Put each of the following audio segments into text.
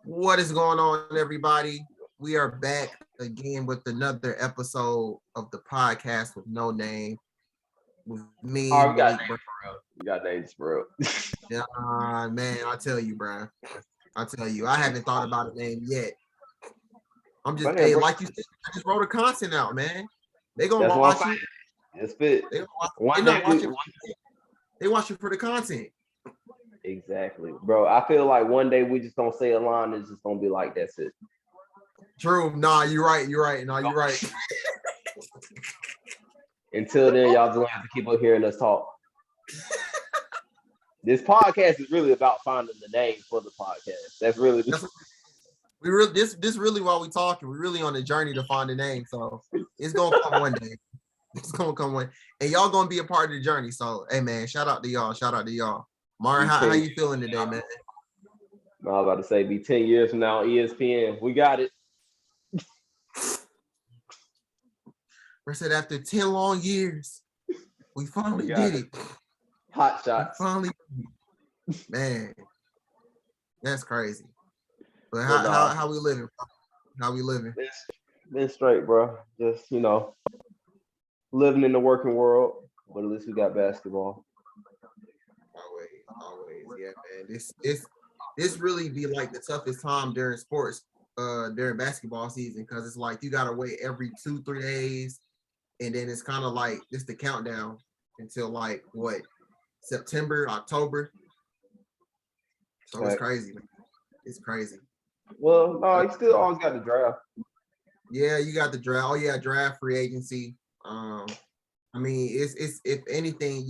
What is going on, everybody? We are back again with another episode of the podcast with no name. With me, Oh, Malik. you got names, bro. Yeah, man, I tell you, bro. I haven't thought about a name yet. I'm just, hey, like you said, I just wrote a content out, man. They gonna watch it. It's fit. They not watching. They watch it for the content. Exactly, bro. I feel like one day we just gonna say a line that's just gonna be like, that's it. True. Nah, you're right. No, you're right. Until then, y'all just gonna have to keep on hearing us talk. This podcast is really about finding the name for the podcast. That's really this really while we talking. We're really on a journey to find a name. So it's gonna come one day. It's gonna come one, and y'all gonna be a part of the journey. So hey, man, shout out to y'all. Myron, how you feeling today, man? I was about to say, be 10 years from now, ESPN. We got it. I said after 10 long years, we finally did it. Hot shots. Man, that's crazy. But how we living? How we living? Been straight, bro. Just, living in the working world, but at least we got basketball. Always, yeah, man. This really be like the toughest time during sports, during basketball season, because it's like you gotta wait every 2-3 days, and then it's kind of like just the countdown until like what, September, October. So it's crazy, man. It's crazy. Well, no, you still always got the draft. Yeah, you got the draft. Oh yeah, draft, free agency. I mean, it's if anything,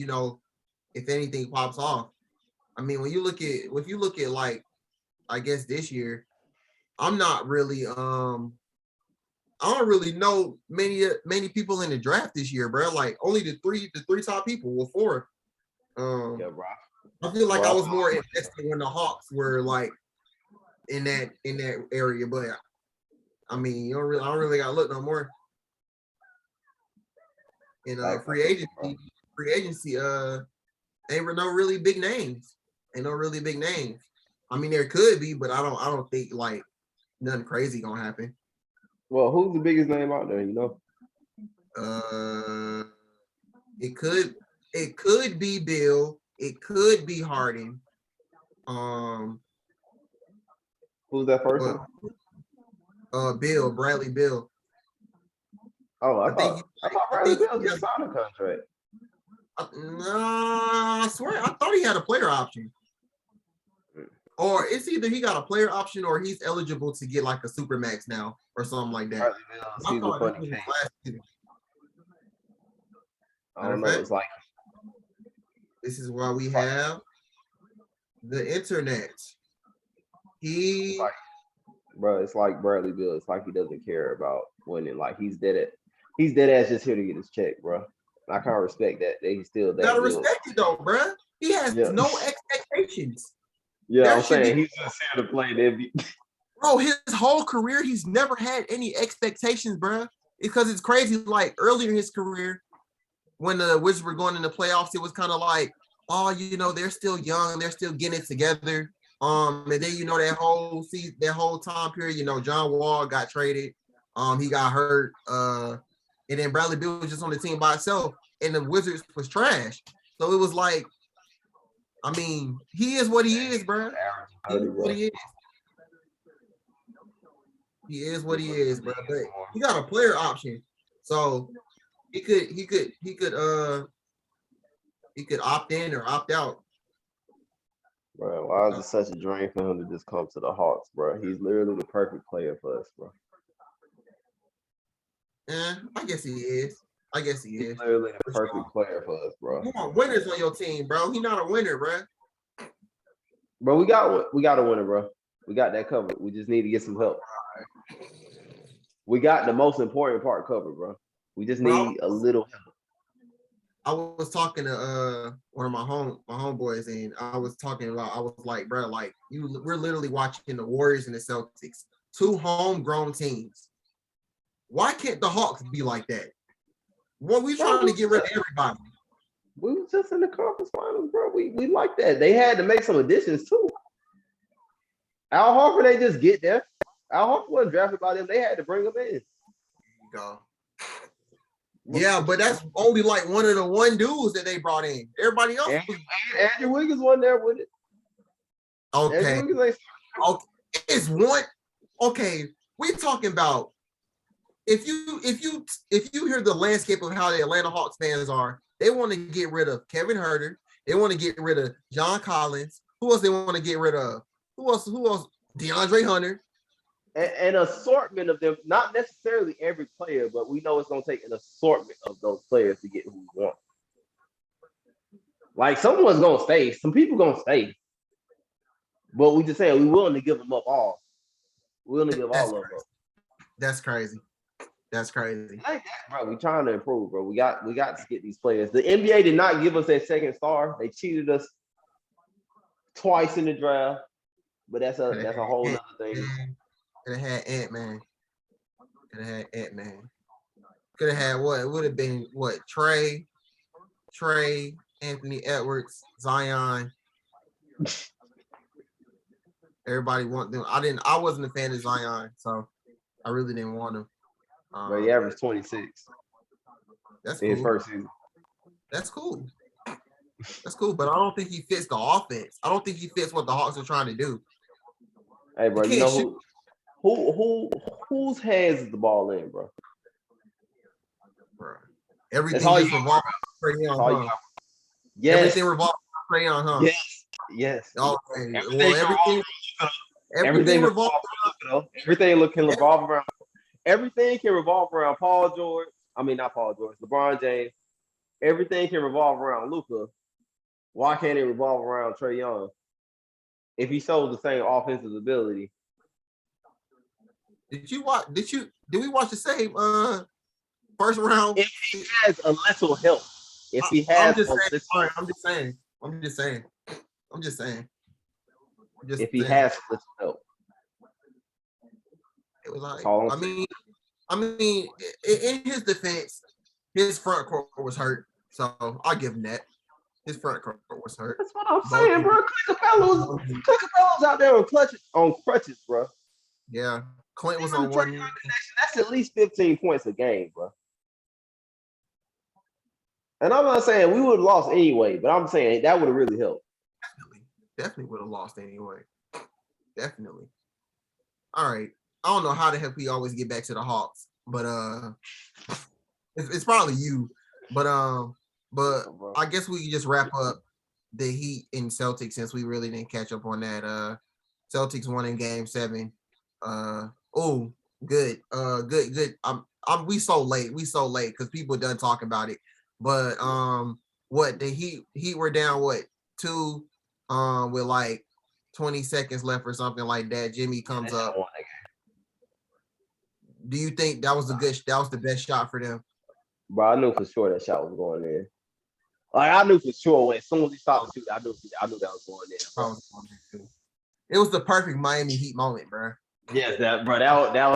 if anything pops off. I mean, if you look at like, I guess this year, I'm not really I don't really know many people in the draft this year, bro. Like only the three top people, well, four. Yeah, bro. I feel like I was more invested when the Hawks were like in that area, but I mean, I don't really got to look no more. In free agency, ain't no really big names. Ain't no really big names. I mean, there could be, but I don't think like nothing crazy gonna happen. Well, who's the biggest name out there? It could be Bill. It could be Harden. Who's that first one? Bradley Bill. Oh, I thought Bradley Bill just signed a contract. I swear, I thought he had a player option. Or it's either he got a player option or he's eligible to get like a super max now or something like that. I don't know. It's like this is why we have the internet. It's like Bradley Bill. It's like he doesn't care about winning. Like he's dead ass just here to get his check, bro. I can't respect that. He's still that. Gotta respect it though, bro. He has no expectations. Yeah, I'm saying he's just here to play the Bro, his whole career, he's never had any expectations, bro. Because it's crazy. Like earlier in his career, when the Wizards were going in the playoffs, it was kind of like, oh, they're still young, they're still getting it together. And then that whole season, that whole time period, John Wall got traded. He got hurt. And then Bradley Beal was just on the team by itself, and the Wizards was trash. So it was like, I mean, he is what he is, bro. He is what he is. He is what he is, bro. But he got a player option, so he could opt in or opt out. Bro, why is it such a dream for him to just come to the Hawks, bro? He's literally the perfect player for us, bro. I guess he is. He's literally the perfect player for us, bro. You want winners on your team, bro. He's not a winner, bro. Bro, we got a winner, bro. We got that covered. We just need to get some help. We got the most important part covered, bro. We just need a little help. I was talking to one of my homeboys, and I was like, bro, like we're literally watching the Warriors and the Celtics, two homegrown teams. Why can't the Hawks be like that? Well, we trying to get rid of everybody. We was just in the conference finals, bro. We like that. They had to make some additions too. Al Horford, they just get there. Al Horford wasn't drafted by them. They had to bring him in. There you go. Yeah, but that's only like one of the one dudes that they brought in. Everybody else was Andrew Wiggins wasn't there with it. okay. Okay, it's one. Okay, we talking about if you hear the landscape of how the Atlanta Hawks fans are, they want to get rid of Kevin Huerter. They want to get rid of John Collins. Who else they want to get rid of? Who else? DeAndre Hunter. An assortment of them, not necessarily every player, but we know it's going to take an assortment of those players to get who we want. Like someone's going to stay. Some people going to stay. But we just saying we're willing to give them up all. We're willing to give all of them up. That's crazy. That's crazy. Like that, bro. We're trying to improve, bro. We got to get these players. The NBA did not give us that second star. They cheated us twice in the draft. But that's a whole other thing. Could have had Ant-Man. Could have had what? It would have been what? Trey, Anthony Edwards, Zion. Everybody want them. I wasn't a fan of Zion, so I really didn't want him. But he averaged 26. That's in cool. His first season. That's cool. That's cool, but I don't think he fits the offense. I don't think he fits what the Hawks are trying to do. Hey, bro, you know whose hands is the ball in, bro? Everything just revolves around Trae Young, huh? Yes. Everything revolves around Trae Young, huh? Yes. Okay. Everything revolves around. Everything can revolve around. Everything can revolve around Paul George. I mean, not Paul George. LeBron James. Everything can revolve around Luka. Why can't it revolve around Trae Young? If he shows the same offensive ability. Did we watch the same first round? If he has a little help. If he has I'm just saying. If he has a little help. It was like, I mean, in his defense, his front court was hurt. So I'll give him that. His front court was hurt. That's what I'm saying, bro. Clint out there on crutches, bro. Yeah. Clint was on one. That's at least 15 points a game, bro. And I'm not saying we would have lost anyway, but I'm saying that would have really helped. Definitely would have lost anyway. Definitely. All right. I don't know how the heck we always get back to the Hawks, but it's probably you. But I guess we can just wrap up the Heat and Celtics since we really didn't catch up on that. Celtics won in Game 7. Good. We so late because people done talking about it. But the Heat were down 2 with like 20 seconds left or something like that. Jimmy comes up. Do you think that was the best shot for them? Bro, I knew for sure that shot was going in. Like I knew for sure as soon as he stopped to shoot, I knew that was going in. It was the perfect Miami Heat moment, bro. Yes, that would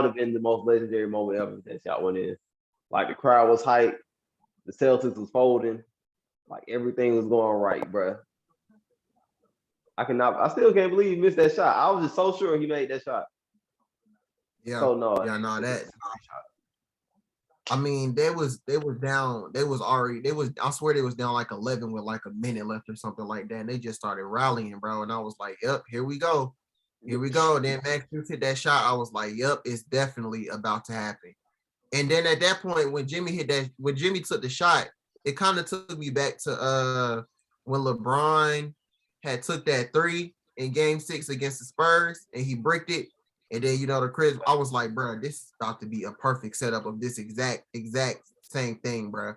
have been the most legendary moment ever if that shot went in. Like the crowd was hyped, the Celtics was folding, like everything was going right, bro. I still can't believe he missed that shot. I was just so sure he made that shot. Yeah. I mean, I swear they was down like 11 with like a minute left or something like that. And they just started rallying, bro. And I was like, yep, here we go. Then Max hit that shot. I was like, yep, it's definitely about to happen. And then at that point, when Jimmy took the shot, it kind of took me back to when LeBron had took that 3 in Game 6 against the Spurs and he bricked it. And then, the Chris, I was like, bro, this is about to be a perfect setup of this exact same thing, bro.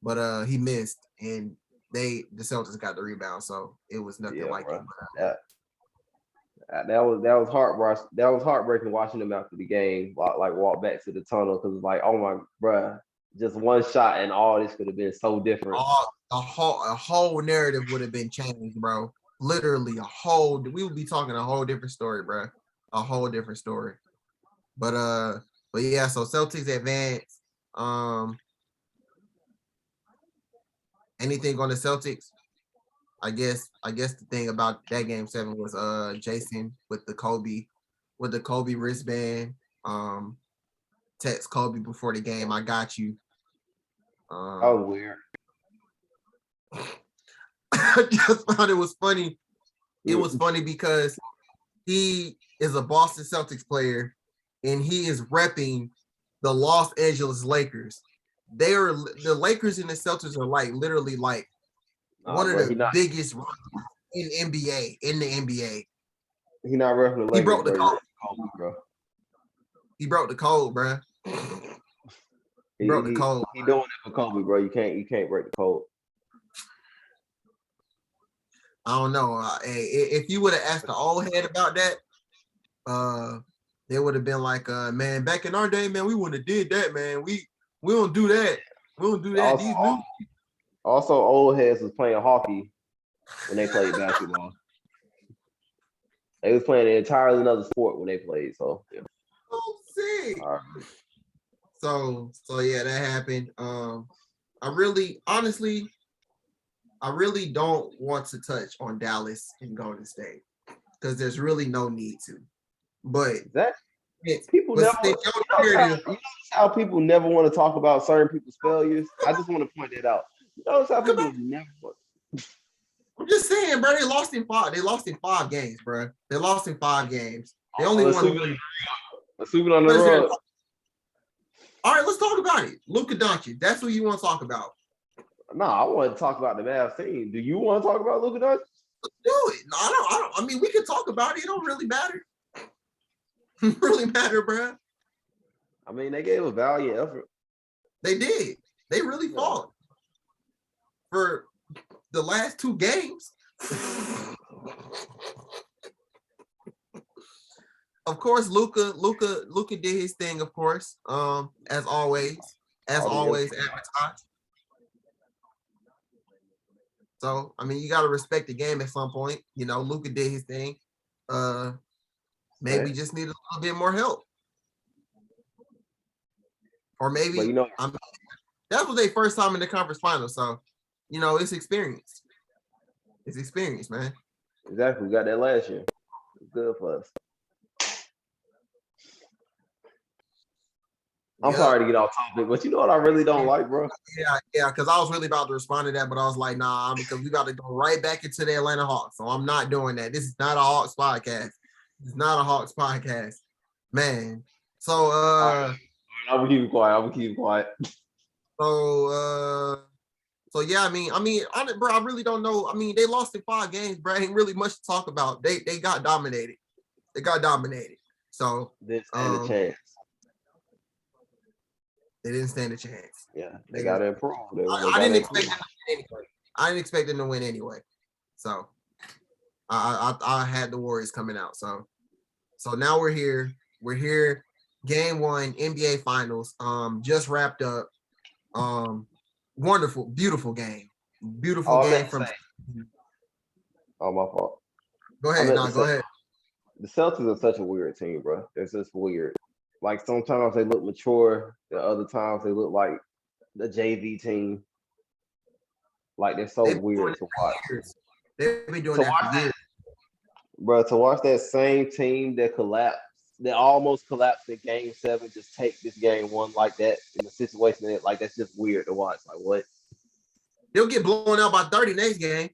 But he missed, and the Celtics got the rebound, so it was nothing like it. That was heartbreaking watching them after the game, like walk back to the tunnel because it's like, oh my, bro, just one shot and all this could have been so different. A whole narrative would have been changed, bro. Literally we would be talking a whole different story, bro. A whole different story. But yeah, so Celtics advance. Anything on the Celtics? the thing about that game 7 was Jason with the Kobe wristband. Text Kobe before the game, I got you. That was weird. I just found it was funny. It was funny because he is a Boston Celtics player and he is repping the Los Angeles Lakers. The Lakers and the Celtics are like literally like one of the biggest in the NBA. He not repping the Lakers. He broke the code, bro. He broke the code, bro. He broke the code. He doing it for Kobe, bro. You can't break the code. I don't know. If you would have asked the old head about that, they would have been like, man, back in our day, man, we wouldn't have did that, man. We don't do that. We don't do that. Also, old heads was playing hockey when they played basketball. They was playing an entirely another sport when they played. So yeah. Oh, sick. Right. So yeah, that happened. I really don't want to touch on Dallas and Golden State because there's really no need to. But people how people never want to talk about certain people's failures. I just want to point that out. You notice how people never. I'm just saying, bro. They lost in 5 games, bro. They lost in 5 games. They only won. Let's sweep it on the rug. All right, let's talk about it. Luka Doncic. That's what you want to talk about. No, I want to talk about the Mavs team. Do you want to talk about Luka Doncic? Let's do it. No, I don't. I mean, we can talk about it. It don't really matter. It really matter, bro. I mean, they gave a valiant effort. They did. They really fought for the last 2 games. Of course, Luka did his thing, of course. As always advertised. So, I mean, you got to respect the game at some point. You know, Luka did his thing. Maybe just need a little bit more help. Or maybe, that was their first time in the conference finals. So, you know, it's experience. It's experience, man. Exactly. We got that last year. Good for us. I'm sorry to get off topic, but you know what I really don't like, bro? Yeah, because I was really about to respond to that, but I was like, nah, because we got to go right back into the Atlanta Hawks. So I'm not doing that. This is not a Hawks podcast. It's not a Hawks podcast. Man. So I'm gonna keep it quiet. So yeah, I mean, bro, I really don't know. I mean, they lost in 5 games, bro. Ain't really much to talk about. They got dominated. So didn't stand a chance. They didn't stand a chance. Yeah, they got to improve. I didn't expect them to win anyway. I didn't expect them to win anyway. So I had the Warriors coming out. So now we're here. We're here. Game 1, NBA Finals. Just wrapped up. Wonderful, beautiful game. Beautiful game from. Oh, my fault. Go ahead. Go ahead. The Celtics are such a weird team, bro. It's just weird. Like sometimes they look mature, the other times they look like the JV team. Like they're so weird to watch. They've been doing that for years. Bro, to watch that same team that almost collapsed in game 7, just take this game 1 like that in a situation like that's just weird to watch. Like what? They'll get blown out by 30 next game.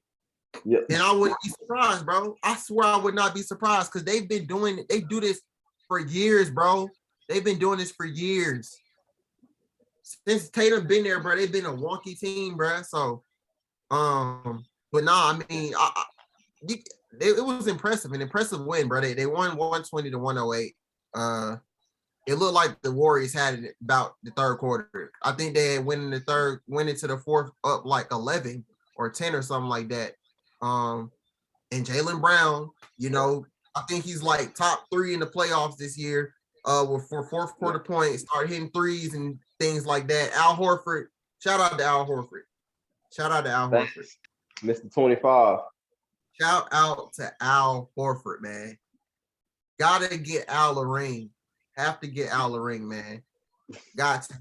Yep. And I wouldn't be surprised, bro. I swear I would not be surprised because they do this for years, bro. They've been doing this for years. Since Tatum been there, bro, they've been a wonky team, bro. So, but nah, I mean, it was impressive, an impressive win, bro. They won 120-108. It looked like the Warriors had it about the 3rd quarter. I think they had went into the 4th up like 11 or 10 or something like that. And Jaylen Brown, you know, I think he's like top 3 in the playoffs this year. For 4th quarter points, start hitting threes and things like that. Al Horford, shout out to Al Horford. Thanks. Mr. 25. Shout out to Al Horford, man. Gotta get Al a ring. Have to get Al a ring, man. Got to.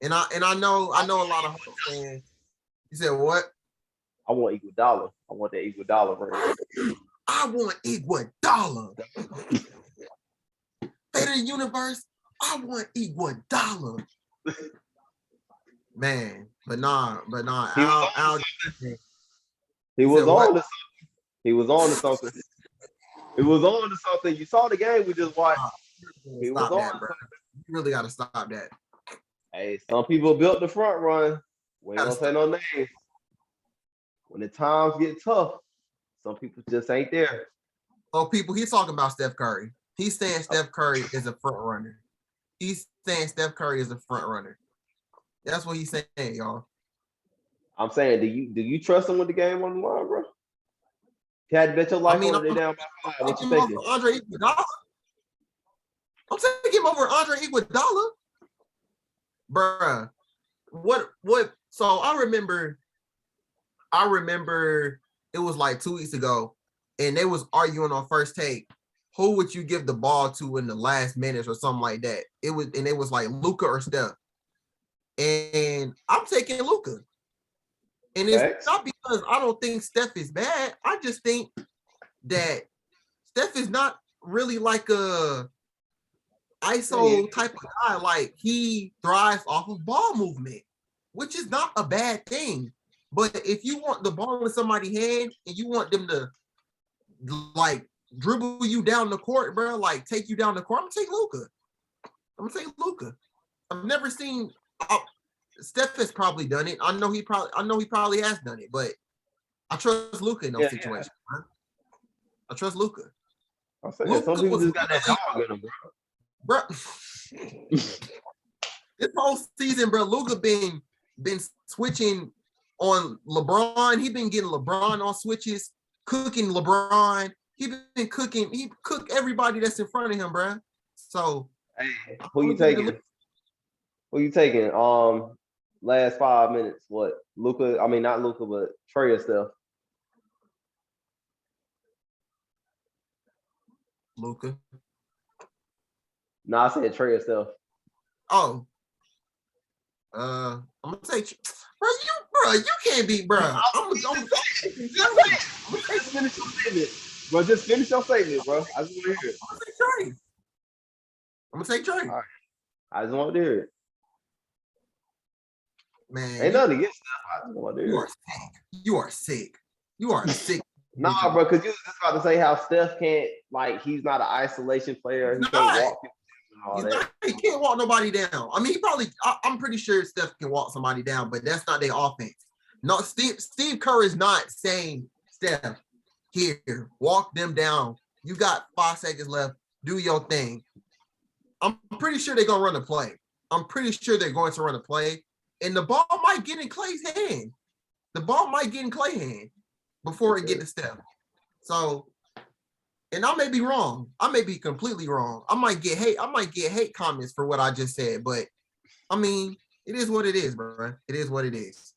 And I know a lot of Hawks fans. You said what? I want Iguodala. I want that Iguodala right here. I want Iguodala. Fate of the universe. I want Iguodala. Man, but nah. Al. He was said what? on to something. He was on to something. It was on to something. You saw the game we just watched. He was on to something. You really gotta stop that. Hey, some people built the front run. We ain't gonna say no names. When the times get tough, some people just ain't there. Oh, people, he's talking about Steph Curry. He's saying Steph Curry is a front runner. He's saying Steph Curry is a front runner. That's what he's saying, y'all. I'm saying, do you trust him with the game on the line, bro? You had to bet your life on it down by 5. What you thinking? Andre Iguodala. I'm taking him over Andre Iguodala. Bruh. What? So I remember it was like 2 weeks ago, and they was arguing on First Take. Who would you give the ball to in the last minutes or something like that? It was like Luka or Steph. And I'm taking Luka. And it's not because I don't think Steph is bad. I just think that Steph is not really like a ISO type of guy. Like, he thrives off of ball movement, which is not a bad thing. But if you want the ball in somebody's hand and you want them to like dribble you down the court, bro, like take you down the court, I'm gonna take Luka. I've never seen Steph has probably done it. I know he probably has done it, but I trust Luka in those situations. Yeah. I trust Luka. I'm saying, some people just got that dog in them, bro. This whole season, bro, Luka been switching on LeBron. He been getting LeBron on switches, cooking LeBron. He been cooking. He cooked everybody that's in front of him, bro. So, hey, who you taking? Who you taking? Last 5 minutes. What? Luka? I mean, not Luka, but Trey or Steph. Luka. No, I said Trey or Steph. Oh. I'm gonna take, bro. You can't beat, bro. I'm gonna finish your statement, bro. Just finish your statement, bro. I just want to hear it. I'm gonna take Trey. All right. I just want to hear it. Man, ain't nothing against Steph. I just want to hear it. You are sick. Nah, bro, because you was just about to say how Steph can't, like, he's not an isolation player. He can't walk people. He can't walk nobody down. I mean, I'm pretty sure Steph can walk somebody down, but that's not their offense. No, Steve Kerr is not saying, Steph, here, walk them down. You got 5 seconds left. Do your thing. I'm pretty sure they're going to run a play. I'm pretty sure they're going to run a play. And the ball might get in Clay's hand. Before it get to Steph. So, and I may be wrong. I may be completely wrong. I might get hate comments for what I just said, but I mean, it is what it is, bro. It is what it is.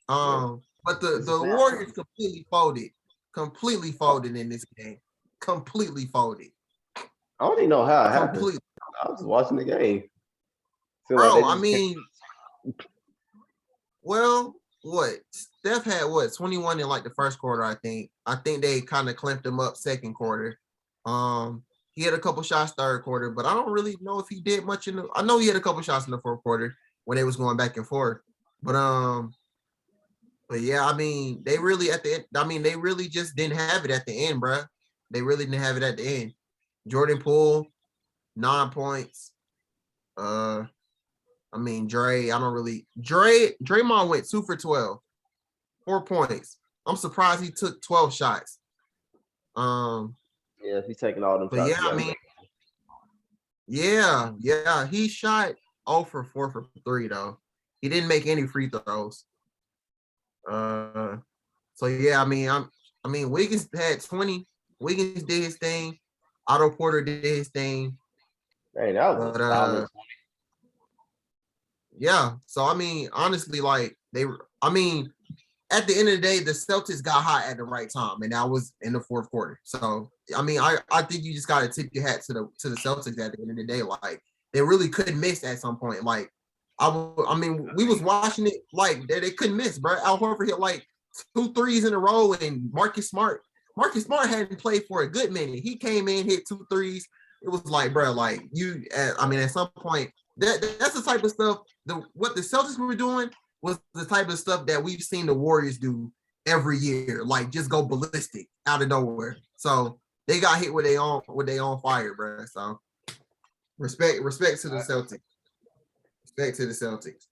But the Warriors completely folded in this game. Completely folded. I don't even know how it happened. I was watching the game. Bro, I mean, well, what? Steph had 21 in like the first quarter, I think. I think they kind of clamped him up second quarter. He had a couple shots third quarter, but I don't really know if he did much I know he had a couple shots in the fourth quarter when they was going back and forth. But yeah, I mean, they really just didn't have it at the end, bro. They really didn't have it at the end. Jordan Poole, 9 points. I mean, Draymond went 2 for 12, 4 points. I'm surprised he took 12 shots. Yeah, he's taking all them shots. Yeah, I mean, yeah, he shot 0 for 4 for 3 though. He didn't make any free throws. So yeah, I mean, Wiggins had 20. Wiggins did his thing. Otto Porter did his thing. Hey, that was solid 20. Yeah, so I mean, honestly, like at the end of the day, the Celtics got hot at the right time, and that was in the fourth quarter. So I mean, I think you just got to tip your hat to the Celtics at the end of the day. Like, they really couldn't miss at some point. Like, I mean, we was watching it like they couldn't miss, bro. Al Horford hit like 2 threes in a row, and Marcus Smart hadn't played for a good minute. He came in, hit 2 threes. It was like, bro, like you. I mean, at some point, that's the type of stuff. What the Celtics were doing was the type of stuff that we've seen the Warriors do every year, like just go ballistic out of nowhere. So they got hit with their own fire, bro. So respect to the Celtics. Respect to the Celtics.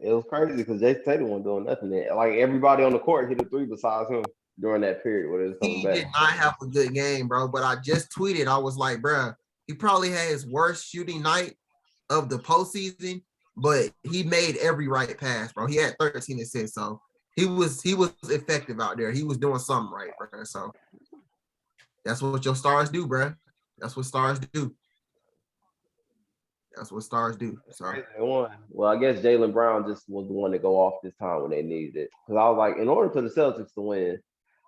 It was crazy because Jason Tatum wasn't doing nothing there. Like everybody on the court hit a 3 besides him during that period where it was coming He back. did not have a good game, bro. But I just tweeted, I was like, bro, he probably had his worst shooting night of the postseason, but he made every right pass, bro. He had 13 assists, so he was effective out there. He was doing something right, bro. So that's what your stars do, bro. That's what stars do. That's what stars do. So well, I guess Jaylen Brown just was the one to go off this time when they needed it. Because I was like, in order for the Celtics to win,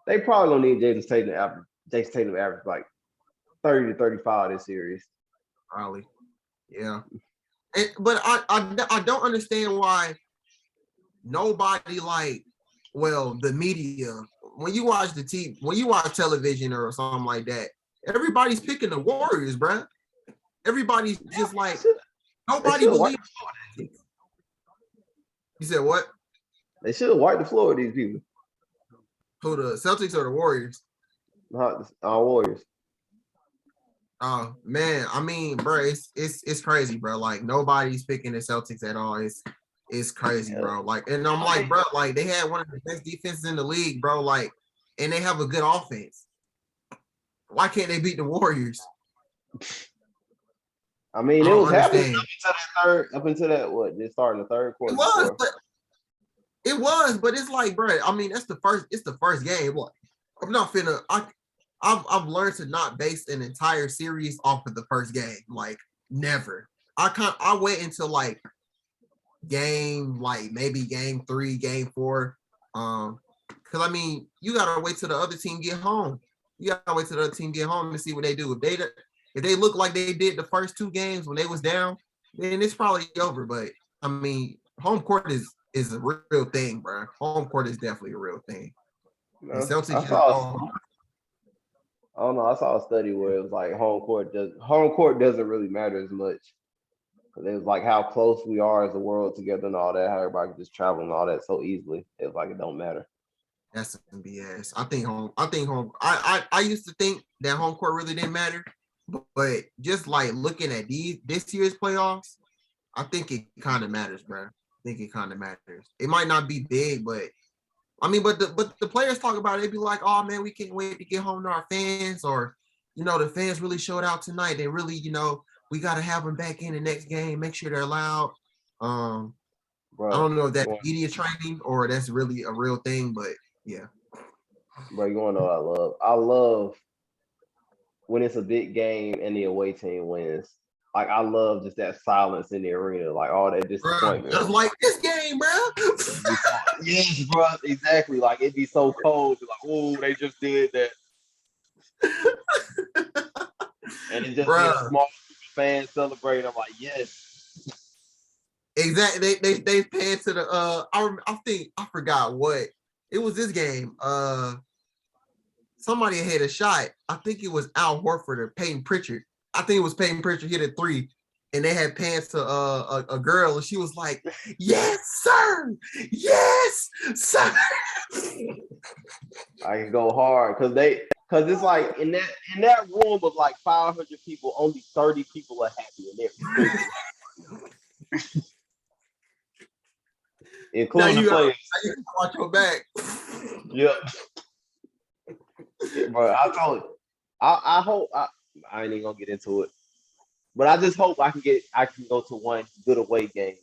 they probably don't need Jason Tatum average like 30 to 35 this series. Probably, yeah. But I don't understand why nobody the media, when you watch television or something like that, everybody's picking the Warriors, bro. Everybody's just like nobody believes. You said what? They should have wiped the floor with these people. Who, the Celtics or the Warriors? Warriors. Oh man, I mean, bro, it's crazy, bro. Like nobody's picking the Celtics at all. It's crazy, bro. Like, and I'm like, bro, like they had one of the best defenses in the league, bro. Like, and they have a good offense. Why can't they beat the Warriors? I mean, it was happening up until that what? They started the third quarter. It was, but it's like, bro. I mean, it's the first game. Like, I'm not finna. I've learned to not base an entire series off of the first game. Like, never. I wait until like maybe game 3, game 4. Because I mean, you gotta wait till the other team get home. You gotta wait till the other team get home and see what they do. If they look like they did the first 2 games when they was down, then it's probably over. But I mean, home court is a real thing, bro. Home court is definitely a real thing. No, I saw a study where it was like home court doesn't really matter as much. Because it was like how close we are as a world together and all that, how everybody can just travel and all that so easily. It was like it don't matter. That's some BS. I used to think that home court really didn't matter. But just like looking at this year's playoffs, I think it kind of matters, bro. I think it kind of matters. It might not be big, but I mean, but the players talk about it. They'd be like, "Oh man, we can't wait to get home to our fans," or the fans really showed out tonight. They really, we got to have them back in the next game. Make sure they're loud. I don't know if that's media training or that's really a real thing, but yeah. Bro, you want to know what I love when it's a big game and the away team wins. Like, I love just that silence in the arena, like all that disappointment. Just like this game, bro. Yes, bro, exactly. Like, it'd be so cold. Like, oh, they just did that. And it just be a small fan celebrating. I'm like, yes. Exactly. They panned to the I forgot what. It was this game. Somebody had a shot. I think it was Al Horford or Peyton Pritchard. I think it was Peyton Pritchard hit a 3, and they had pants to a girl, and she was like, "Yes, sir. Yes, sir." I can go hard because it's like in that room of like 500 people, only 30 people are happy in there, including the players. You watch your back. Yep. Bro, I told you. I hope I ain't even gonna get into it, but I just hope I can go to one good away game.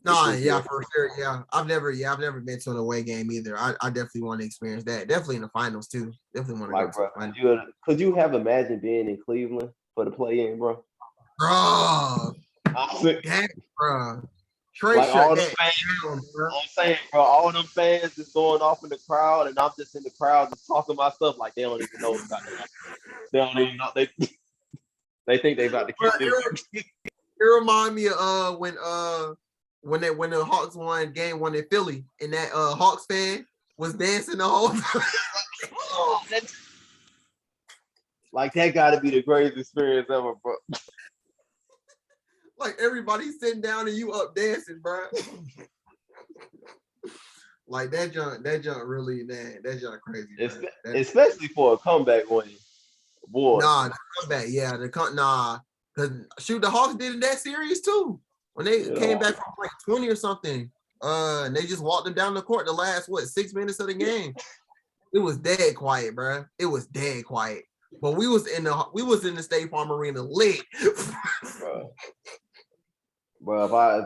No, yeah, for sure. Yeah, I've never been to an away game either. I definitely want to experience that. Definitely in the finals too. Definitely want to go to the finals. Could you have imagined being in Cleveland for the play-in, bro? Bro, bro. Trey like all them fans, I'm saying, bro, all them fans is going off in the crowd, and I'm just in the crowd just talking my stuff like they don't even know what's about to happen. They don't even know they think they about to kill them. It remind me of when when the Hawks won game one in Philly, and that Hawks fan was dancing the whole time. Oh, like that got to be the greatest experience ever, bro. Like everybody sitting down and you up dancing, bro. Like that junk really, man. That junk crazy. Especially for a comeback win. Boy. Nah, the comeback, yeah, because shoot, the Hawks did in that series too. When they came back from like 20 or something, and they just walked them down the court the last 6 minutes of the game. It was dead quiet, bro. It was dead quiet. But we was in the State Farm Arena lit. Bro, if I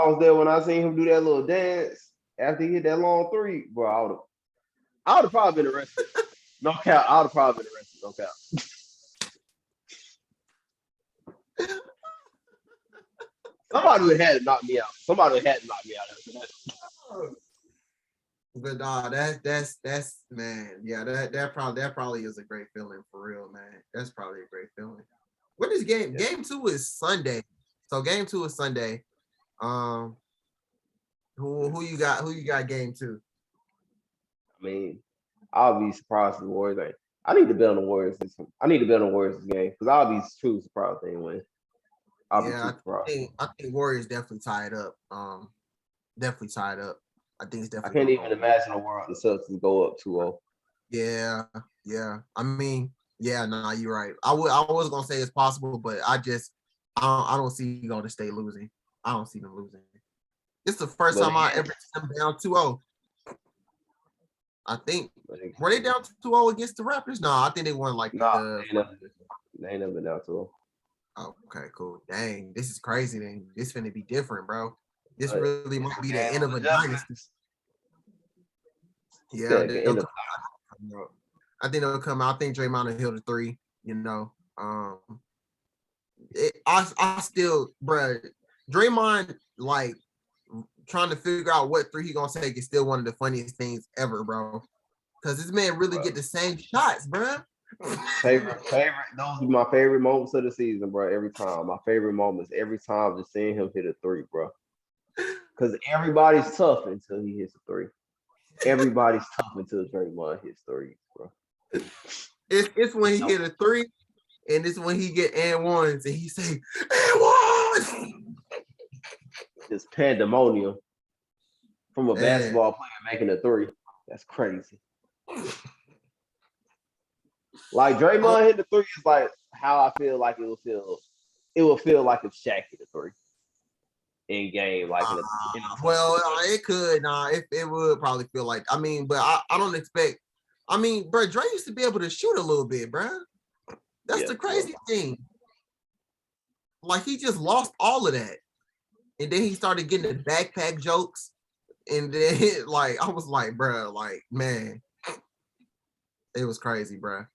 was there when I seen him do that little dance after he hit that long three, bro, I would have probably been arrested. No cap, I would have probably been arrested. No cap. Somebody would have had to knock me out. Somebody had to knock me out after that. But nah, that's man, yeah, that probably is a great feeling for real, man. That's probably a great feeling. What is game? Yeah. Game 2 is Sunday. So game 2 is Sunday. Who you got? Who you got game 2? I mean, I'll be surprised if the Warriors ain't. I need to bet on the Warriors this game because I'll be truly surprised if they win. I think Warriors definitely tied up. Definitely tied up. I think it's definitely. I can't even imagine a world the Celtics go up 2-0. Yeah. I mean, nah, you're right. I was gonna say it's possible, but I don't see Golden State losing. I don't see them losing. It's the first time I ever see them down 2-0. I think were they down 2-0 against the Raptors? No, I think they won like they ain't never been down 2-0. Oh, okay, cool. Dang, this is crazy. Then this finna be different, bro. This really might be the end of a dynasty. Yeah, I think they'll come out. I think Draymond will hit the 3. You know, I still, bro. Draymond like trying to figure out what 3 he gonna take is still one of the funniest things ever, bro. Because this man really get the same shots, bro. Favorite. Those are my favorite moments of the season, bro. Every time, my favorite moments every time, just seeing him hit a 3, bro. Because everybody's tough until he hits a 3. Everybody's tough until Draymond hits 3, bro. It's when he hit a 3, and it's when he get and ones, and he say and ones. It's pandemonium from a basketball player making a 3. That's crazy. Like Draymond hit the 3 is like how I feel like it would feel. It would feel like if Shaq hit a 3 in game, like well, it could. It would probably feel like. I mean, but I don't expect. I mean, bro, Dre used to be able to shoot a little bit, bro. That's the crazy thing. Like he just lost all of that, and then he started getting the backpack jokes, and then like I was like, bro, like man, it was crazy, bro.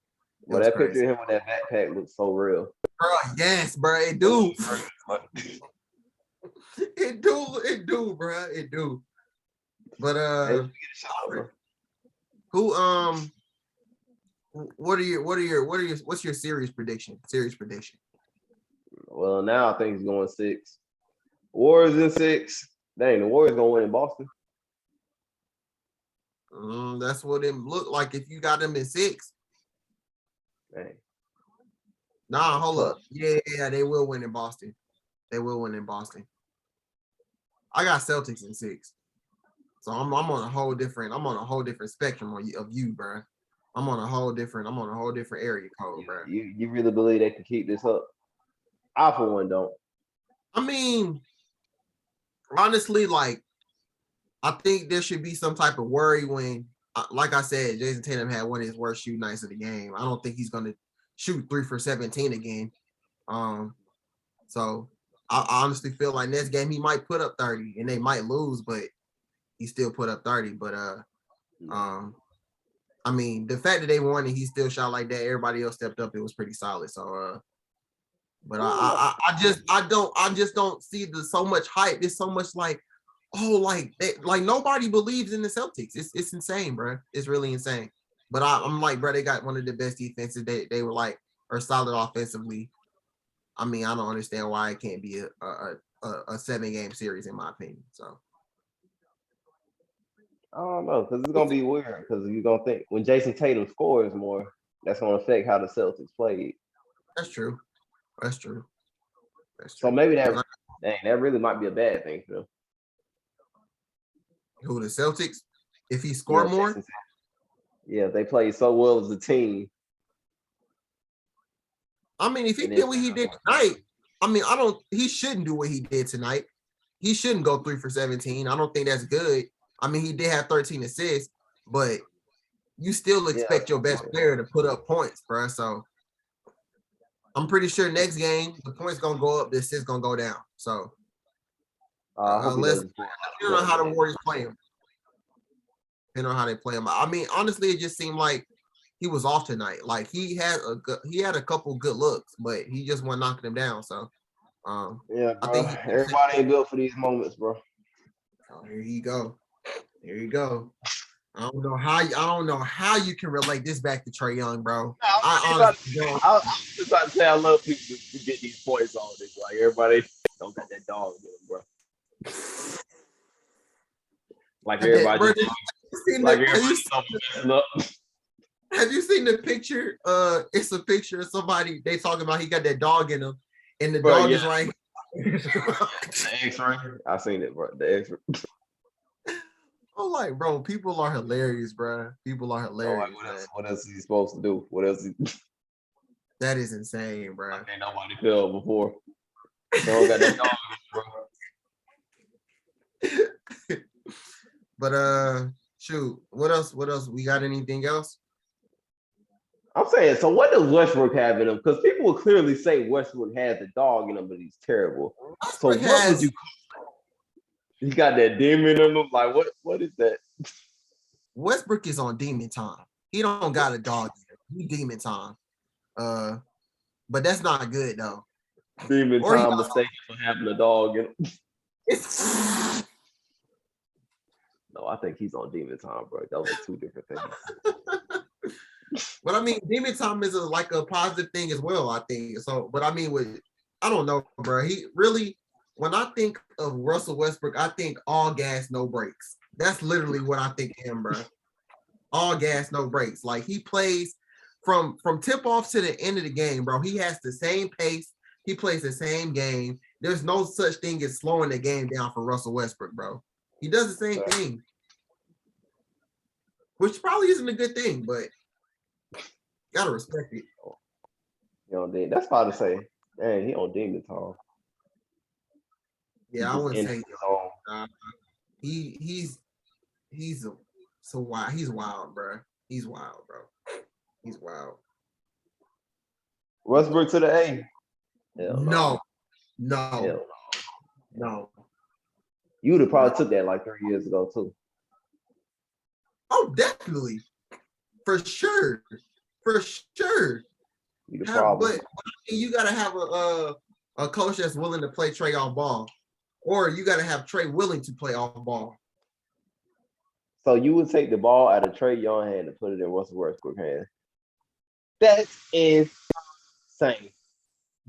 Well, that picture of him with that backpack looks so real. Bro, yes, bro, it do. It do, bro. It do. But what's your series prediction? Well, now I think he's going 6. Warriors in 6. Dang, the Warriors gonna win in Boston. That's what it look like if you got them in 6. Dang. Nah, hold up. Yeah, they will win in Boston. I got Celtics in 6. So I'm on a whole different spectrum of you, bro. I'm on a whole different area code, bro. You really believe they can keep this up? I for one don't. I mean, honestly, like I think there should be some type of worry when, like I said, Jason Tatum had one of his worst shoot nights of the game. I don't think he's gonna shoot 3 for 17 again. So I honestly feel like next game he might put up 30 and they might lose, but he still put up 30. But I mean, the fact that they won and he still shot like that, everybody else stepped up. It was pretty solid. So, but I just don't see so much hype. It's so much like, like nobody believes in the Celtics. It's insane, bro. It's really insane. But I'm like, bro, they got one of the best defenses. They were like, are solid offensively. I mean, I don't understand why it can't be a 7-game series in my opinion. So I don't know, because it's gonna be weird. Because you're gonna think when Jason Tatum scores more, that's gonna affect how the Celtics played. that's true. That's true. So maybe that really might be a bad thing for them. Who, the Celtics? If he score more? Yeah, they play so well as a team. I mean, if he did what he did tonight, I mean, he shouldn't do what he did tonight. He shouldn't go 3 for 17. I don't think that's good. I mean, he did have 13 assists, but you still expect your best player to put up points, bro. So I'm pretty sure next game the points gonna go up, the assists gonna go down. So unless you know how the Warriors play him, you know how they play him. I mean, honestly, it just seemed like he was off tonight. Like he had a couple good looks, but he just wasn't knocking them down. So yeah, bro. I think everybody ain't built for these moments, bro. Oh, here you go. There you go. I don't know how you can relate this back to Trae Young, bro. I was just about to say I love people to get these points on this. Like everybody don't got that dog in them, bro. Like everybody have you seen the picture? It's a picture of somebody they talking about he got that dog in him, and the dog is right. The X-ray. I seen it, bro. The X-ray. I'm like, bro, people are hilarious, bro. People are hilarious. What else is he supposed to do? What else? That is insane, bro. Like, ain't nobody fell before. Don't got that dog, bro. But shoot, what else? We got anything else? I'm saying, so what does Westbrook have in him? Because people will clearly say Westbrook has the dog in him, but he's terrible. Westbrook so what would you? He got that demon in him. Like what is that? Westbrook is on demon time. He don't got a dog. He demon time. But that's not good though. Demon time mistaken for having a dog in him. No, I think he's on demon time, bro. Those are two different things. But I mean, demon time is like a positive thing as well, I think. So, but I mean, I don't know, bro. He really, when I think of Russell Westbrook, I think all gas, no brakes. That's literally what I think of him, bro. All gas, no brakes. Like he plays from tip off to the end of the game, bro. He has the same pace. He plays the same game. There's no such thing as slowing the game down for Russell Westbrook, bro. He does the same thing, which probably isn't a good thing, but gotta respect it. You know, that's fine to say. Dang, he on demon time. Yeah, I wouldn't say he's so wild. He's wild, bro. He's wild, bro. He's wild. Westbrook to the A. No. You would have probably took that like 3 years ago too. Oh, definitely. For sure. But you gotta have a coach that's willing to play Trae off ball. Or you gotta have Trae willing to play off ball. So you would take the ball out of Trae Young's hand and put it in Russell Westbrook's hand. That's insane.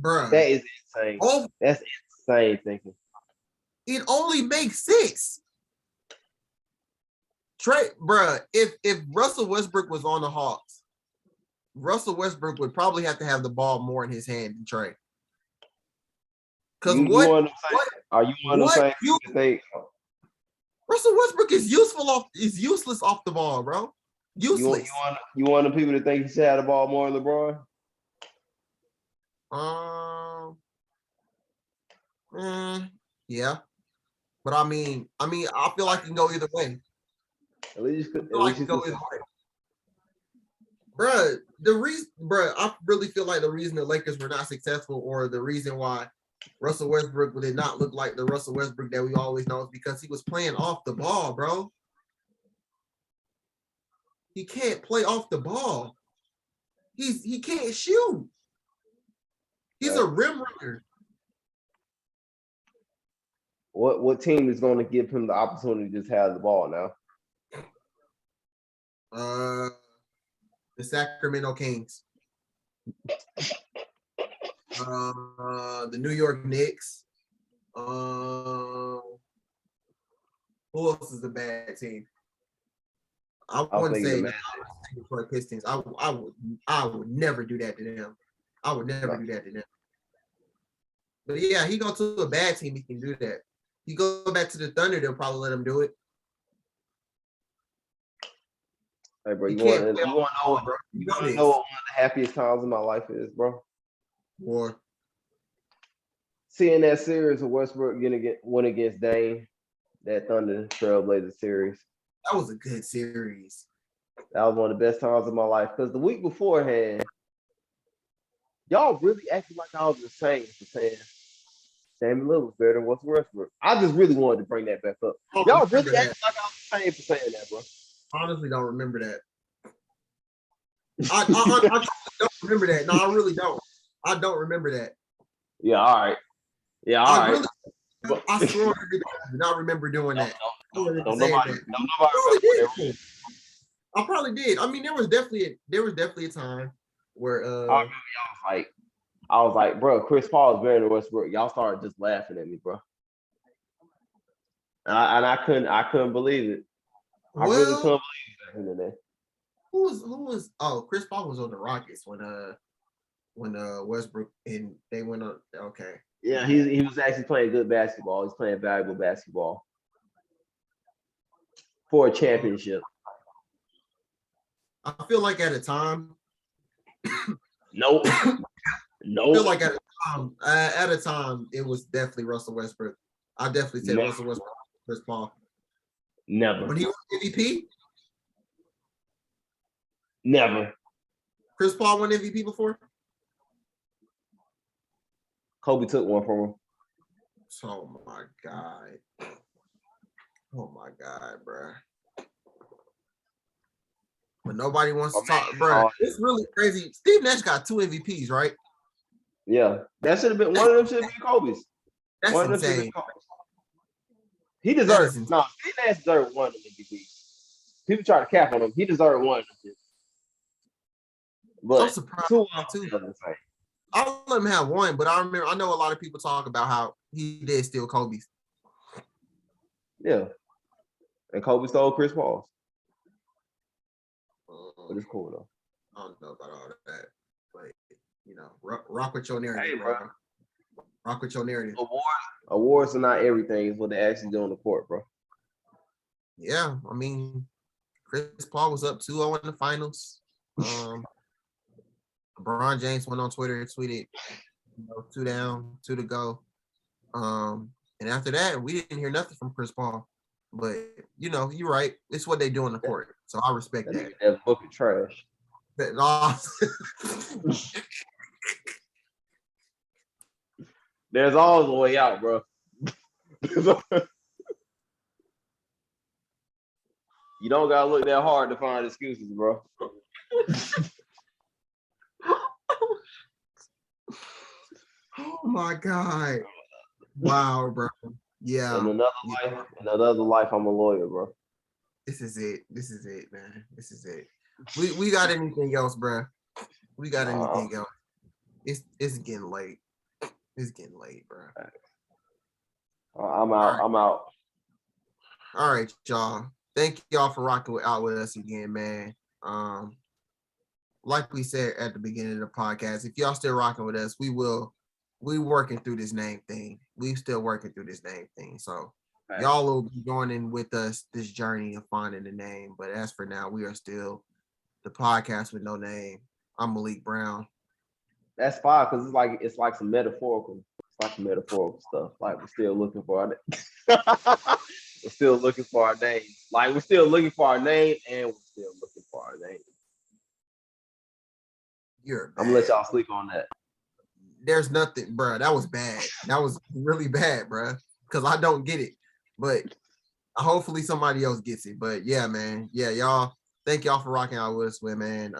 Bruh. That is insane. Oh, that's insane thinking. It only makes sense. Bruh, if Russell Westbrook was on the Hawks, Russell Westbrook would probably have to have the ball more in his hand than Trae. Because are you one of them saying Russell Westbrook is useless off the ball, bro. Useless. You want the people to think he should have the ball more than LeBron? Yeah. But I mean, I feel like you can go either way. At least you go either way. Bruh, I really feel like the reason the Lakers were not successful, or the reason why Russell Westbrook did not look like the Russell Westbrook that we always know, is because he was playing off the ball, bro. He can't play off the ball. He can't shoot. He's a rim runner. What team is going to give him the opportunity to just have the ball now? The Sacramento Kings. The New York Knicks. Who else is a bad team? I I was wouldn't thinking say the the Magic. Detroit Pistons. I would never do that to them. I would never No. do that to them. But yeah, he go to a bad team, he can do that. You go back to the Thunder, they'll probably let him do it. Hey, bro, He you want can't to play know bro. what You know know what this. one of the happiest times of my life is, bro? Or Seeing that series of Westbrook win against Dame, that Thunder Trailblazer series. that was a good series. That was one of the best times of my life. Because the week beforehand, y'all really acted like I was insane for saying Damian Lillard was better than Westbrook. I just really wanted to bring that back up. I don't Y'all remember really that. acted like I was insane for saying that, bro. Honestly, don't remember that. I don't remember that. No, I really don't. I don't remember that. Yeah, all right. Yeah, all I right. really, I swear I do not remember doing that. Don't nobody that. remember that. I probably did. I mean, there was definitely a time where I remember I was like, bro, Chris Paul is better than Westbrook. Y'all started just laughing at me, bro. And I couldn't believe it. I really couldn't believe it. Who was Chris Paul was on the Rockets when Westbrook and they went on. Okay. Yeah, he was actually playing good basketball. He's playing valuable basketball for a championship. I feel like at a time. Nope. I feel like at a time it was definitely Russell Westbrook. I definitely said Russell Westbrook, Chris Paul. Never. When he was MVP? Never. Chris Paul won MVP before? Kobe took one from him. Oh my God. Oh my God, bro. But nobody wants to talk, bro. It's really crazy. Steve Nash got 2 MVPs, right? Yeah. That should have been one of them should have been Kobe's. That's one insane. He deserved Steve Nash deserved one of them MVPs. People try to cap on him. He deserved one of them. But I'm surprised too. I'll let him have one, but I know a lot of people talk about how he did steal Kobe's. Yeah. And Kobe stole Chris Paul's. But it's cool though. I don't know about all that. But rock with your narrative, hey, bro. Rock with your narrative. Awards are not everything, is what they actually do on the court, bro. Yeah, I mean, Chris Paul was up 2-0 in the finals. LeBron James went on Twitter and tweeted, 2 down, 2 to go. And after that, we didn't hear nothing from Chris Paul. But you're right. It's what they do on the court, so I respect that. That book of trash. There's always a way out, bro. You don't gotta look that hard to find excuses, bro. Oh my God! Wow, bro. Yeah. In another life, I'm a lawyer, bro. This is it, man. This is it. We got anything else, bro? We got anything else? It's getting late. It's getting late, bro. I'm out. I'm out. All right, y'all. Thank y'all for rocking out with us again, man. Like we said at the beginning of the podcast, if y'all still rocking with us, we working through this name thing. We still working through this name thing. So y'all will be joining with us this journey of finding the name. But as for now, we are still the podcast with no name. I'm Malik Brown. That's fine because it's like some metaphorical. It's like some metaphorical stuff. Like we're still looking for our name. We're still looking for our name. Like we're still looking for our name and we're still looking for our name. I'm gonna let y'all sleep on that. There's nothing, bro. That was bad. That was really bad, bro. Because I don't get it. But hopefully somebody else gets it. But yeah, man. Yeah, y'all. Thank y'all for rocking out with us, man.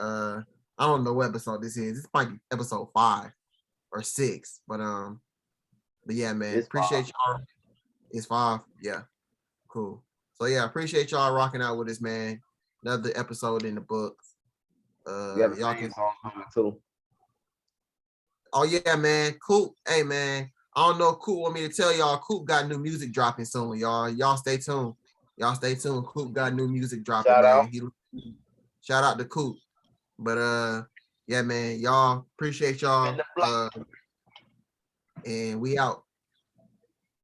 I don't know what episode this is. This might be episode 5 or 6. But yeah, man. It's appreciate y'all. It's 5. Yeah. Cool. So yeah, appreciate y'all rocking out with us, man. Another episode in the books. Y'all can song coming too. Oh yeah, man. Cool. Hey man. I don't know if Coop want me to tell y'all. Coop got new music dropping soon, y'all. Y'all stay tuned. Y'all stay tuned. Coop got new music dropping, Shout man. out. Shout out to Coop. But yeah, man, y'all appreciate y'all. And the block. And we out.